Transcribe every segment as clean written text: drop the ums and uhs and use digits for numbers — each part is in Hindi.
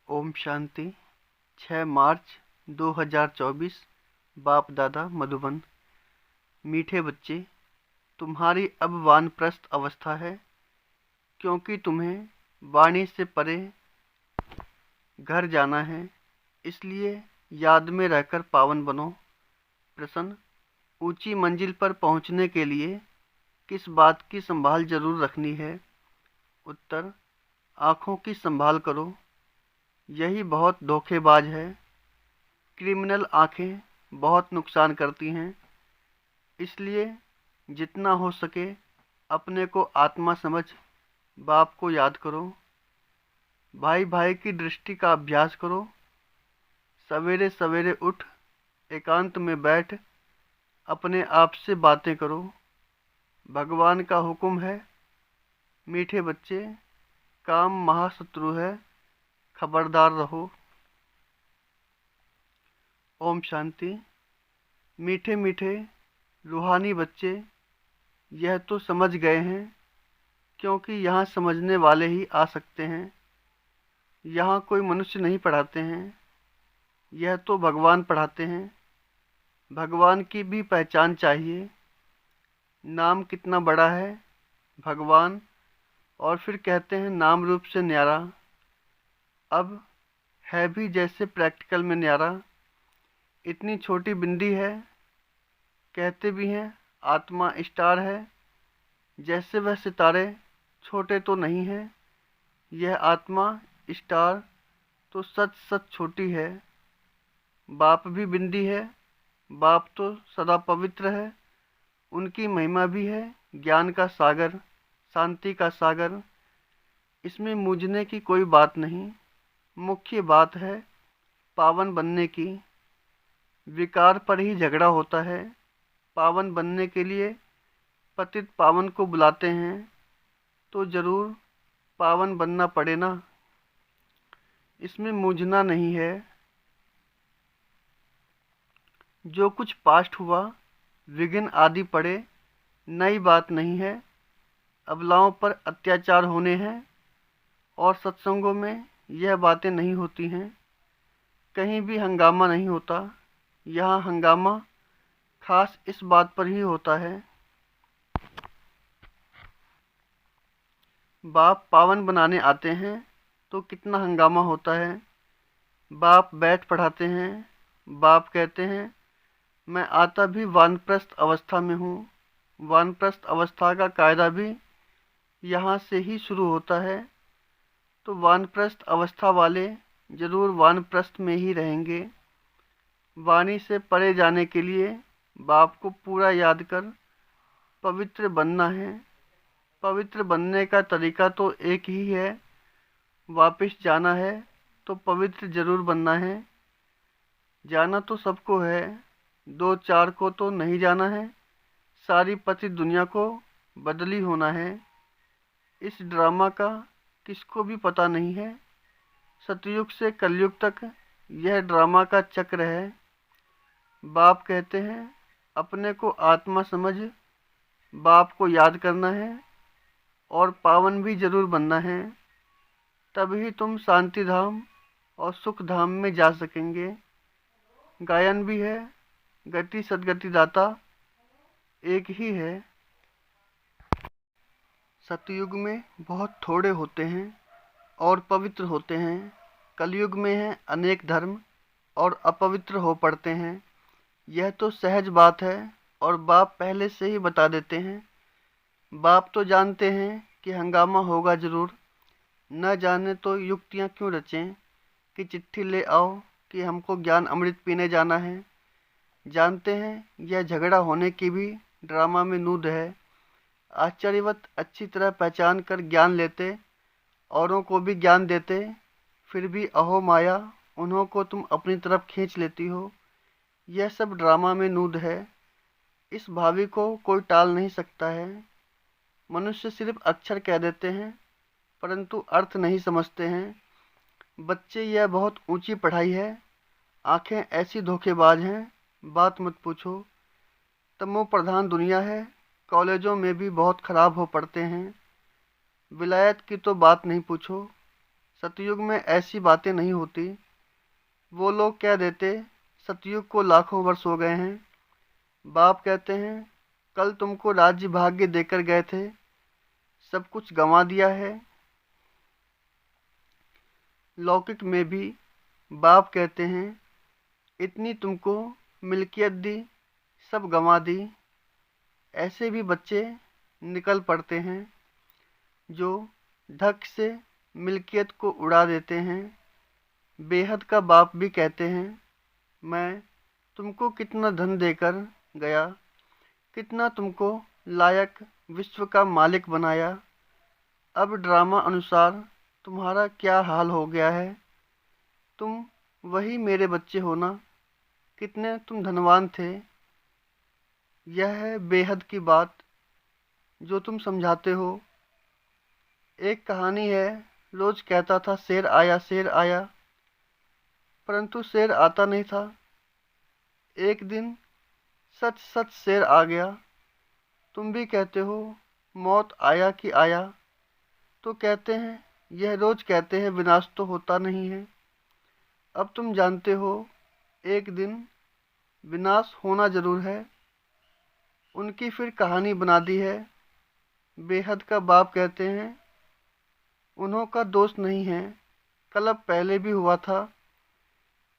ओम शांति। 6 मार्च 2024। बाप दादा मधुबन। मीठे बच्चे, तुम्हारी अब वानप्रस्थ अवस्था है, क्योंकि तुम्हें वाणी से परे घर जाना है। इसलिए याद में रहकर पावन बनो। प्रश्न: ऊंची मंजिल पर पहुंचने के लिए किस बात की संभाल जरूर रखनी है? उत्तर: आँखों की संभाल करो। यही बहुत धोखेबाज है। क्रिमिनल आँखें बहुत नुकसान करती हैं। इसलिए जितना हो सके अपने को आत्मा समझ बाप को याद करो। भाई भाई की दृष्टि का अभ्यास करो। सवेरे सवेरे उठ एकांत में बैठ अपने आप से बातें करो। भगवान का हुक्म है, मीठे बच्चे, काम महाशत्रु है, खबरदार रहो। ओम शांति। मीठे मीठे रूहानी बच्चे, यह तो समझ गए हैं, क्योंकि यहाँ समझने वाले ही आ सकते हैं। यहाँ कोई मनुष्य नहीं पढ़ाते हैं, यह तो भगवान पढ़ाते हैं। भगवान की भी पहचान चाहिए। नाम कितना बड़ा है, भगवान, और फिर कहते हैं नाम रूप से न्यारा। अब है भी जैसे प्रैक्टिकल में न्यारा। इतनी छोटी बिंदी है, कहते भी हैं आत्मा स्टार है। जैसे वह सितारे छोटे तो नहीं है, यह आत्मा स्टार तो सच सच छोटी है। बाप भी बिंदी है। बाप तो सदा पवित्र है। उनकी महिमा भी है ज्ञान का सागर, शांति का सागर। इसमें मूझने की कोई बात नहीं। मुख्य बात है पावन बनने की। विकार पर ही झगड़ा होता है। पावन बनने के लिए पतित पावन को बुलाते हैं, तो जरूर पावन बनना पड़े ना। इसमें मूझना नहीं है। जो कुछ पास्ट हुआ, विघ्न आदि पड़े, नई बात नहीं है। अबलाओं पर अत्याचार होने हैं और सत्संगों में यह बातें नहीं होती हैं। कहीं भी हंगामा नहीं होता। यहाँ हंगामा खास इस बात पर ही होता है। बाप पावन बनाने आते हैं तो कितना हंगामा होता है। बाप बैठ पढ़ाते हैं। बाप कहते हैं मैं आता भी वानप्रस्थ अवस्था में हूँ। वानप्रस्थ अवस्था का कायदा भी यहाँ से ही शुरू होता है। तो वानप्रस्थ अवस्था वाले जरूर वानप्रस्थ में ही रहेंगे। वाणी से परे जाने के लिए बाप को पूरा याद कर पवित्र बनना है। पवित्र बनने का तरीका तो एक ही है, वापस जाना है तो पवित्र जरूर बनना है। जाना तो सबको है, दो चार को तो नहीं जाना है। सारी पति दुनिया को बदली होना है। इस ड्रामा का किसको भी पता नहीं है। सतयुग से कलयुग तक यह ड्रामा का चक्र है। बाप कहते हैं अपने को आत्मा समझ बाप को याद करना है और पावन भी जरूर बनना है। तभी तुम शांति धाम और सुख धाम में जा सकेंगे। गायन भी है, गति सदगति दाता एक ही है। सतयुग में बहुत थोड़े होते हैं और पवित्र होते हैं। कलयुग में है अनेक धर्म और अपवित्र हो पड़ते हैं। यह तो सहज बात है और बाप पहले से ही बता देते हैं। बाप तो जानते हैं कि हंगामा होगा जरूर। न जाने तो युक्तियाँ क्यों रचें कि चिट्ठी ले आओ कि हमको ज्ञान अमृत पीने जाना है। जानते हैं यह झगड़ा होने की भी ड्रामा में नूद है। आश्चर्यवत अच्छी तरह पहचान कर ज्ञान लेते, औरों को भी ज्ञान देते, फिर भी अहो माया उन्हों को तुम अपनी तरफ खींच लेती हो। यह सब ड्रामा में नूद है। इस भावी को कोई टाल नहीं सकता है। मनुष्य सिर्फ अक्षर कह देते हैं परंतु अर्थ नहीं समझते हैं। बच्चे, यह बहुत ऊंची पढ़ाई है। आंखें ऐसी धोखेबाज हैं, बात मत पूछो। तमो प्रधान दुनिया है। कॉलेजों में भी बहुत खराब हो पड़ते हैं। विलायत की तो बात नहीं पूछो। सतयुग में ऐसी बातें नहीं होती। वो लोग कह देते सतयुग को लाखों वर्ष हो गए हैं। बाप कहते हैं कल तुमको राज्य भाग्य देकर गए थे, सब कुछ गंवा दिया है। लौकिक में भी बाप कहते हैं इतनी तुमको मिल्कियत दी, सब गंवा दी। ऐसे भी बच्चे निकल पड़ते हैं जो धक से मिल्कियत को उड़ा देते हैं। बेहद का बाप भी कहते हैं मैं तुमको कितना धन देकर गया, कितना तुमको लायक विश्व का मालिक बनाया। अब ड्रामा अनुसार तुम्हारा क्या हाल हो गया है। तुम वही मेरे बच्चे हो ना, कितने तुम धनवान थे। यह है बेहद की बात जो तुम समझाते हो। एक कहानी है, रोज कहता था शेर आया शेर आया, परंतु शेर आता नहीं था। एक दिन सच सच शेर आ गया। तुम भी कहते हो मौत आया कि आया, तो कहते हैं यह रोज कहते हैं विनाश तो होता नहीं है। अब तुम जानते हो एक दिन विनाश होना जरूर है। उनकी फिर कहानी बना दी है। बेहद का बाप कहते हैं उन्हों का दोष नहीं है, कलप पहले भी हुआ था।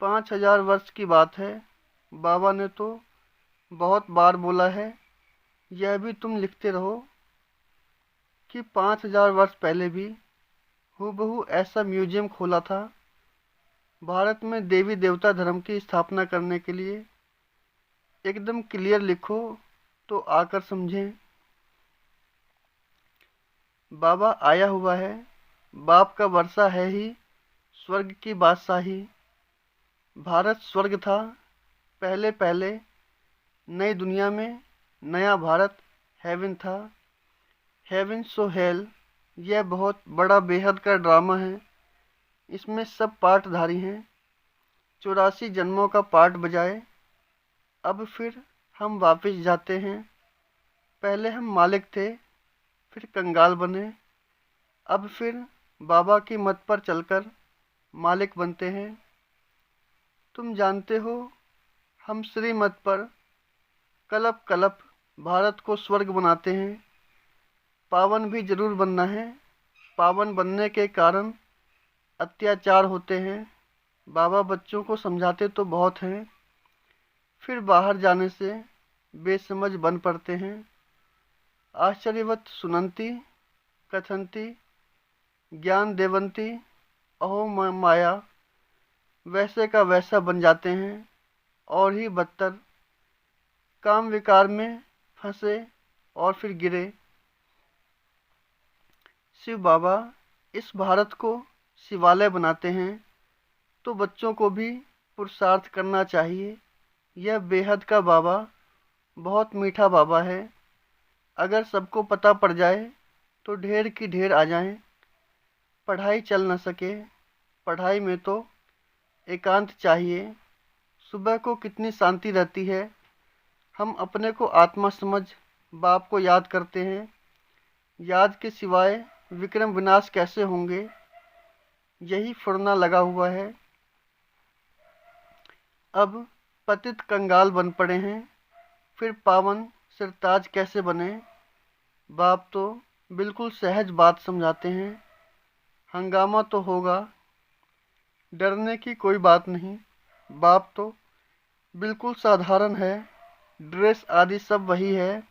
5000 वर्ष की बात है। बाबा ने तो बहुत बार बोला है, यह भी तुम लिखते रहो कि 5000 वर्ष पहले भी हूबहू ऐसा म्यूजियम खोला था भारत में देवी देवता धर्म की स्थापना करने के लिए। एकदम क्लियर लिखो तो आकर समझें। बाबा आया हुआ है, बाप का वर्षा है ही स्वर्ग की बादशाही। भारत स्वर्ग था पहले पहले, नई दुनिया में नया भारत हेवन था। हेवन सो हेल, यह बहुत बड़ा बेहद का ड्रामा है। इसमें सब पार्टधारी हैं, 84 जन्मों का पार्ट बजाए। अब फिर हम वापस जाते हैं। पहले हम मालिक थे, फिर कंगाल बने, अब फिर बाबा की मत पर चलकर मालिक बनते हैं। तुम जानते हो हम श्रीमत पर कलप कलप भारत को स्वर्ग बनाते हैं। पावन भी जरूर बनना है। पावन बनने के कारण अत्याचार होते हैं। बाबा बच्चों को समझाते तो बहुत हैं, फिर बाहर जाने से बेसमझ बन पड़ते हैं। आश्चर्यवत सुनंती कथंती ज्ञान देवंती अहो माया, वैसे का वैसा बन जाते हैं। और ही बदतर काम विकार में फंसे और फिर गिरे। शिव बाबा इस भारत को शिवालय बनाते हैं, तो बच्चों को भी पुरुषार्थ करना चाहिए। यह बेहद का बाबा बहुत मीठा बाबा है। अगर सबको पता पड़ जाए तो ढेर की ढेर आ जाएं। पढ़ाई चल न सके, पढ़ाई में तो एकांत चाहिए। सुबह को कितनी शांति रहती है। हम अपने को आत्मा समझ बाप को याद करते हैं। याद के सिवाय विक्रम विनाश कैसे होंगे, यही फुरना लगा हुआ है। अब पतित कंगाल बन पड़े हैं, फिर पावन सिरताज कैसे बने। बाप तो बिल्कुल सहज बात समझाते हैं। हंगामा तो होगा, डरने की कोई बात नहीं। बाप तो बिल्कुल साधारण है, ड्रेस आदि सब वही है,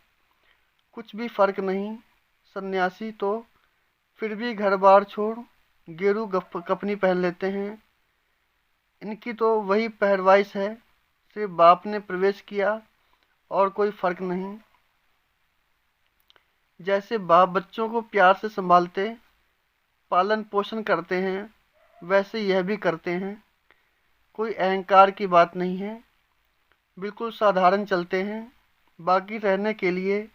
कुछ भी फर्क नहीं। सन्यासी तो फिर भी घर बार छोड़ गेरू कपनी पहन लेते हैं। इनकी तो वही पहरवाइश है, सिर्फ बाप ने प्रवेश किया और कोई फर्क नहीं। जैसे बाप बच्चों को प्यार से संभालते पालन पोषण करते हैं, वैसे यह भी करते हैं। कोई अहंकार की बात नहीं है, बिल्कुल साधारण चलते हैं। बाकी रहने के लिए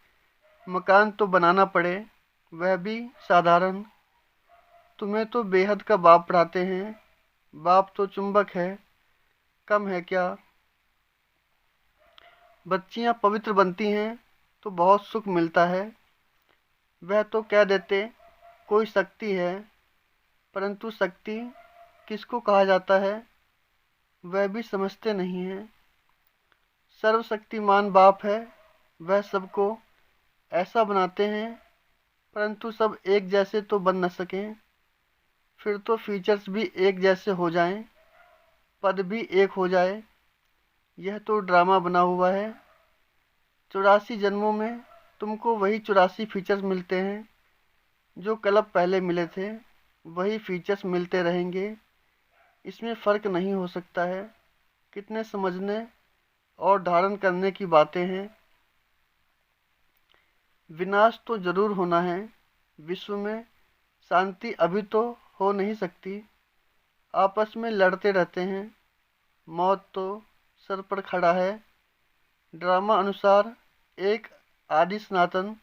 मकान तो बनाना पड़े, वह भी साधारण। तुम्हें तो बेहद का बाप पढ़ाते हैं। बाप तो चुंबक है, कम है क्या। बच्चियां पवित्र बनती हैं तो बहुत सुख मिलता है। वह तो कह देते कोई शक्ति है, परंतु शक्ति किसको कहा जाता है वह भी समझते नहीं हैं। सर्वशक्तिमान बाप है, वह सबको ऐसा बनाते हैं, परंतु सब एक जैसे तो बन न सकें। फिर तो फीचर्स भी एक जैसे हो जाएं, पद भी एक हो जाए। यह तो ड्रामा बना हुआ है। 84 जन्मों में तुमको वही 84 फीचर्स मिलते हैं जो कल्प पहले मिले थे, वही फीचर्स मिलते रहेंगे। इसमें फ़र्क नहीं हो सकता है। कितने समझने और धारण करने की बातें हैं। विनाश तो जरूर होना है। विश्व में शांति अभी तो हो नहीं सकती। आपस में लड़ते रहते हैं। मौत तो सर पर खड़ा है। ड्रामा अनुसार एक आदि सनातन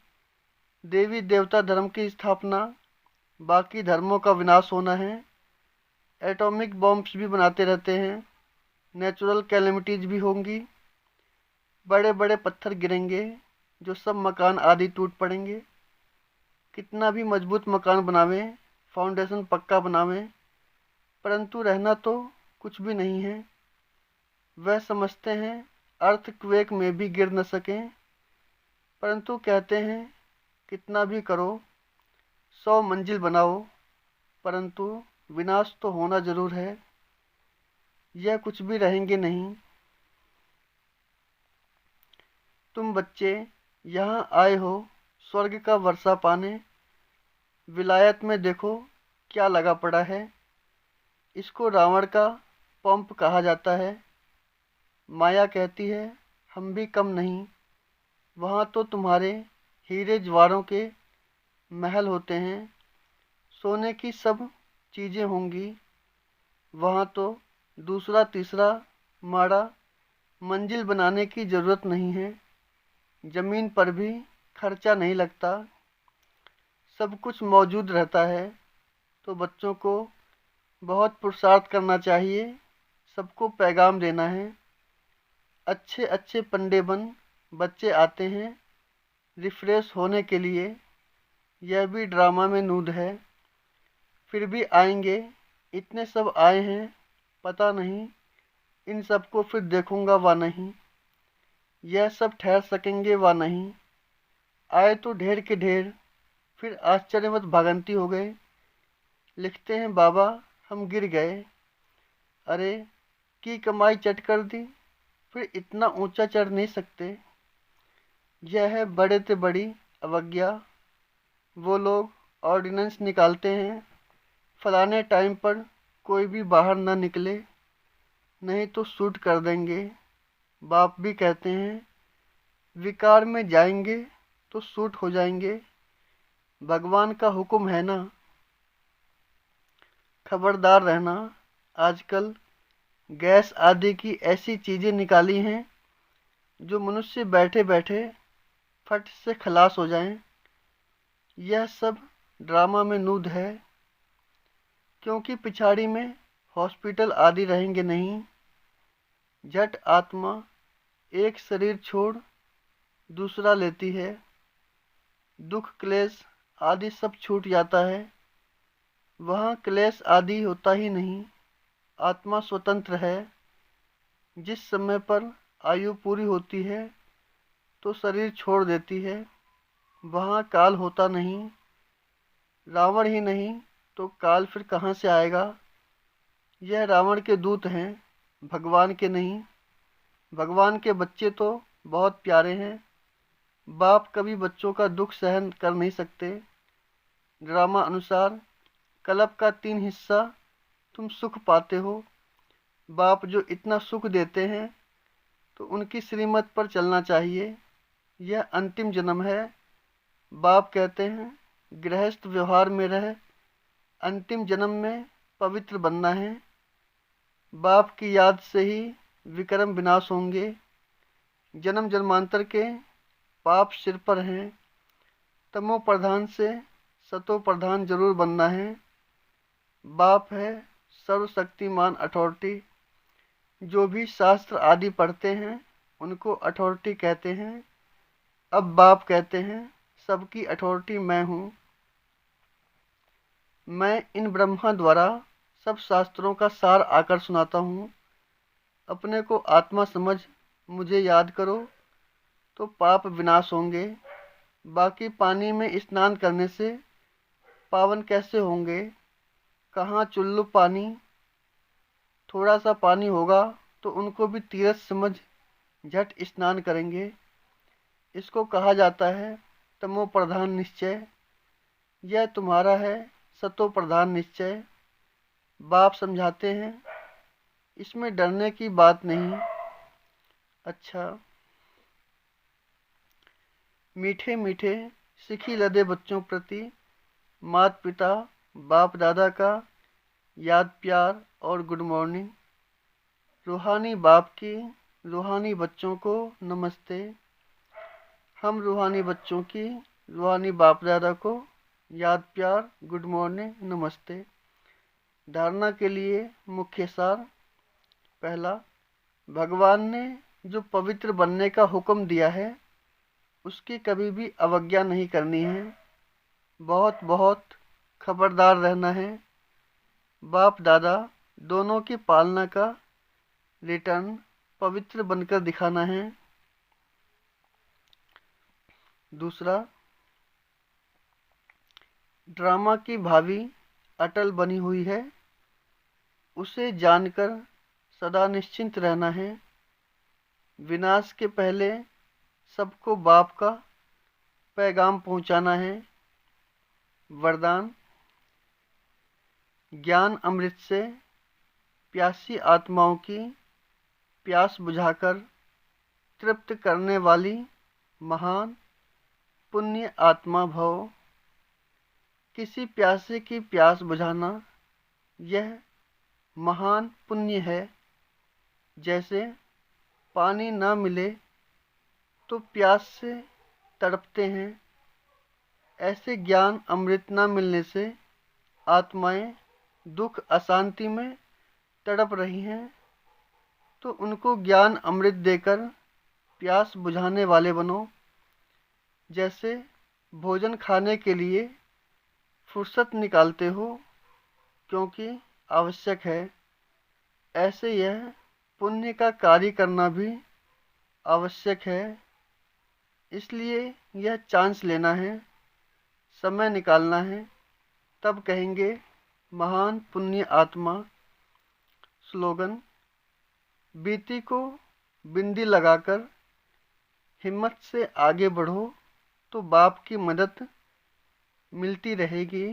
देवी देवता धर्म की स्थापना, बाकी धर्मों का विनाश होना है। एटॉमिक बॉम्ब्स भी बनाते रहते हैं। नेचुरल कैलेमिटीज भी होंगी। बड़े बड़े पत्थर गिरेंगे जो सब मकान आदि टूट पड़ेंगे। कितना भी मजबूत मकान बनावें, फाउंडेशन पक्का बनावें, परंतु रहना तो कुछ भी नहीं है। वह समझते हैं अर्थक्वेक में भी गिर न सकें, परंतु कहते हैं कितना भी करो, 100 मंजिल बनाओ, परंतु विनाश तो होना जरूर है। यह कुछ भी रहेंगे नहीं। तुम बच्चे यहाँ आए हो स्वर्ग का वर्षा पाने। विलायत में देखो क्या लगा पड़ा है। इसको रावण का पंप कहा जाता है। माया कहती है हम भी कम नहीं। वहाँ तो तुम्हारे हीरे जवाहरों के महल होते हैं, सोने की सब चीज़ें होंगी। वहाँ तो दूसरा तीसरा माड़ा मंजिल बनाने की ज़रूरत नहीं है। ज़मीन पर भी खर्चा नहीं लगता, सब कुछ मौजूद रहता है। तो बच्चों को बहुत पुरुषार्थ करना चाहिए, सबको पैगाम देना है। अच्छे अच्छे पंडे बन बच्चे आते हैं रिफ्रेश होने के लिए। यह भी ड्रामा में नूद है। फिर भी आएंगे, इतने सब आए हैं, पता नहीं इन सबको फिर देखूंगा व नहीं, यह सब ठहर सकेंगे व नहीं। आए तो ढेर के ढेर, फिर आश्चर्यवत भागंती हो गए। लिखते हैं बाबा हम गिर गए, अरे की कमाई चट कर दी, फिर इतना ऊंचा चढ़ नहीं सकते। यह है बड़े से बड़ी अवज्ञा। वो लोग ऑर्डिनेंस निकालते हैं फलाने टाइम पर कोई भी बाहर ना निकले, नहीं तो शूट कर देंगे। बाप भी कहते हैं विकार में जाएंगे तो शूट हो जाएंगे, भगवान का हुक्म है ना। खबरदार रहना। आजकल गैस आदि की ऐसी चीज़ें निकाली हैं जो मनुष्य बैठे बैठे फट से खलास हो जाएं। यह सब ड्रामा में नूद है, क्योंकि पिछाड़ी में हॉस्पिटल आदि रहेंगे नहीं। झट आत्मा एक शरीर छोड़ दूसरा लेती है। दुख क्लेश आदि सब छूट जाता है। वहाँ क्लेश आदि होता ही नहीं। आत्मा स्वतंत्र है। जिस समय पर आयु पूरी होती है तो शरीर छोड़ देती है। वहाँ काल होता नहीं। रावण ही नहीं तो काल फिर कहाँ से आएगा। यह रावण के दूत हैं, भगवान के नहीं। भगवान के बच्चे तो बहुत प्यारे हैं। बाप कभी बच्चों का दुख सहन कर नहीं सकते। ड्रामा अनुसार कल्प का 3 हिस्सा तुम सुख पाते हो। बाप जो इतना सुख देते हैं तो उनकी श्रीमत पर चलना चाहिए। यह अंतिम जन्म है। बाप कहते हैं गृहस्थ व्यवहार में रह अंतिम जन्म में पवित्र बनना है। बाप की याद से ही विक्रम विनाश होंगे। जन्म जन्मांतर के पाप सिर पर हैं। तमो प्रधान से सतो प्रधान जरूर बनना है। बाप है सर्वशक्तिमान अथॉरिटी। जो भी शास्त्र आदि पढ़ते हैं उनको अथॉरिटी कहते हैं। अब बाप कहते हैं सबकी अथॉरिटी मैं हूँ। मैं इन ब्रह्मा द्वारा सब शास्त्रों का सार आकर सुनाता हूँ। अपने को आत्मा समझ मुझे याद करो तो पाप विनाश होंगे। बाकी पानी में स्नान करने से पावन कैसे होंगे? कहाँ चुल्लू पानी, थोड़ा सा पानी होगा तो उनको भी तीर्थ समझ झट स्नान करेंगे। इसको कहा जाता है तमो प्रधान निश्चय। यह तुम्हारा है सतो प्रधान निश्चय। बाप समझाते हैं इसमें डरने की बात नहीं। अच्छा, मीठे मीठे सिखी लदे बच्चों प्रति माता पिता बाप दादा का याद प्यार और गुड मॉर्निंग। रूहानी बाप की रूहानी बच्चों को नमस्ते। हम रूहानी बच्चों की रूहानी बाप दादा को याद प्यार गुड मॉर्निंग नमस्ते। धारणा के लिए मुख्य सार। पहला, भगवान ने जो पवित्र बनने का हुक्म दिया है उसकी कभी भी अवज्ञा नहीं करनी है। बहुत बहुत खबरदार रहना है। बाप दादा दोनों की पालना का रिटर्न पवित्र बनकर दिखाना है। दूसरा, ड्रामा की भावी अटल बनी हुई है, उसे जानकर सदा निश्चिंत रहना है। विनाश के पहले सबको बाप का पैगाम पहुंचाना है। वरदान, ज्ञान अमृत से प्यासी आत्माओं की प्यास बुझाकर तृप्त करने वाली महान पुण्य आत्मा भव। किसी प्यासे की प्यास बुझाना यह महान पुण्य है। जैसे पानी न मिले तो प्यास से तड़पते हैं, ऐसे ज्ञान अमृत न मिलने से आत्माएं दुख अशांति में तड़प रही हैं। तो उनको ज्ञान अमृत देकर प्यास बुझाने वाले बनो। जैसे भोजन खाने के लिए फुर्सत निकालते हो क्योंकि आवश्यक है, ऐसे यह पुण्य का कार्य करना भी आवश्यक है। इसलिए यह चांस लेना है, समय निकालना है, तब कहेंगे महान पुण्य आत्मा। स्लोगन, बीती को बिंदी लगाकर हिम्मत से आगे बढ़ो तो बाप की मदद मिलती रहेगी।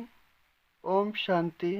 ओम शांति।